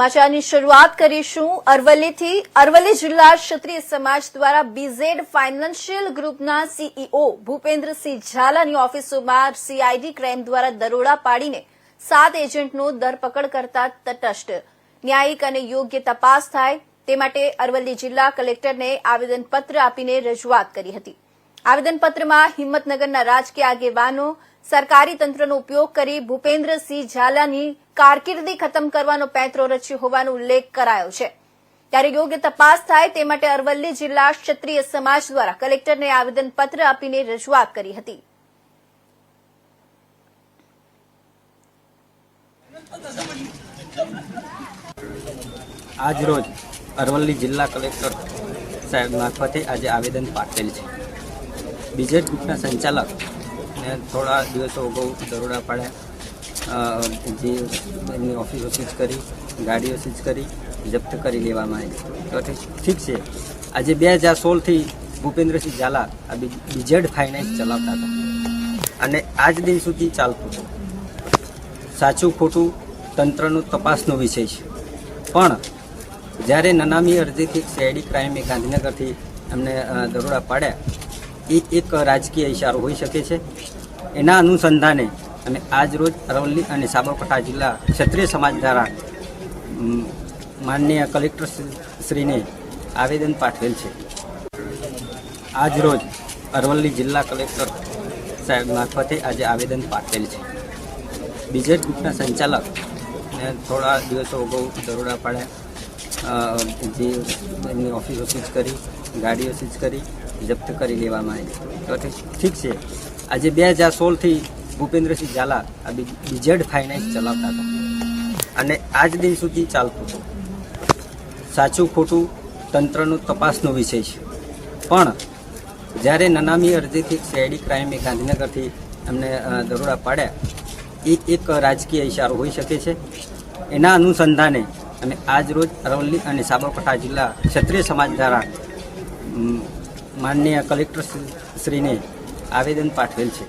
સમાચારની શરૂઆત કરીશું અરવલ્લીથી। અરવલ્લી જિલ્લા ક્ષત્રિય સમાજ દ્વારા બીઝેડ ફાઇનાન્શિયલ ગ્રુપના સીઈઓ ભૂપેન્દ્રસિંહ ઝાલાની ઓફિસોમાં સીઆઈડી ક્રાઇમ દ્વારા દરોડા પાડીને 7 એજન્ટનો ધરપકડ કરતા તટસ્થ ન્યાયિક અને યોગ્ય તપાસ થાય તે માટે અરવલ્લી જિલ્લા કલેક્ટરને આવેદનપત્ર આપીને રજૂઆત કરી હતી। આવેદનપત્રમાં હિંમતનગરના રાજકીય આગેવાનો સરકારી તંત્રનો ઉપયોગ કરી ભૂપેન્દ્રસિંહ ઝાલાની કારકિર્દી ખતમ કરવાનો પેંતરો રચ્યો હોવાનો ઉલ્લેખ કરાયો છે। ત્યારે યોગ્ય તપાસ થાય તે માટે અરવલ્લી જિલ્લા ક્ષત્રિય સમાજ દ્વારા કલેક્ટરને આવેદનપત્ર આપીને રજૂઆત કરી હતી। આજ રોજ અરવલ્લી જિલ્લા કલેક્ટર સાહેબ મારફતે આજે આવેદન પાઠવેલ છે। બીજેડ ગ્રુપના સંચાલક ને થોડા દિવસો અગાઉ દરોડા પાડ્યા, જે એમની ઓફિસો સીઝ કરી, ગાડીઓ સીઝ કરી, જપ્ત કરી લેવામાં આવી। તો ઠીક છે, આજે 2016થી ભૂપેન્દ્રસિંહ ઝાલા આ બીજેડ ફાઇનાન્સ ચલાવતા હતા અને આજ દિન સુધી ચાલતું હતું। સાચું ખોટું તંત્રનો તપાસનો વિષય છે, પણ જ્યારે નનામી અરજીથી સીઆઈડી ક્રાઇમે ગાંધીનગરથી એમને દરોડા પાડ્યા, એ એક રાજકીય ઇશારો હોઈ શકે છે। એના અનુસંધાને અમે આજ રોજ અરવલ્લી અને સાબરકાંઠા જિલ્લા ક્ષત્રિય સમાજ દ્વારા માનનીય કલેક્ટર શ્રીને આવેદન પાઠવેલ છે। આજ રોજ અરવલ્લી જિલ્લા કલેક્ટર સાહેબ મારફતે આજે આવેદન પાઠવેલ છે। બીજેડ ગ્રુપના સંચાલક ને થોડા દિવસો અગાઉ દરોડા પાડ્યા, જે એમની ઓફિસો સીઝ કરી, ગાડીઓ સીઝ કરી, જપ્ત કરી લેવામાં આવી। તો ઠીક છે, આજે 2016થી ભૂપેન્દ્રસિંહ ઝાલા આ બીજેડ ફાઇનાન્સ ચલાવતા હતા અને આજ દિન સુધી ચાલતું હતું। સાચું ખોટું તંત્રનો તપાસનો વિષય છે, પણ જ્યારે નનામી અરજીથી સીઆઈડી ક્રાઇમે ગાંધીનગરથી એમને દરોડા પાડ્યા, એ એક રાજકીય ઇશારો હોઈ શકે છે। એના અનુસંધાને અમે આજ રોજ અરવલ્લી અને સાબરકાંઠા જિલ્લા ક્ષત્રિય સમાજ દ્વારા માનનીય કલેક્ટર શ્રીને આવેદન પાઠવેલ છે।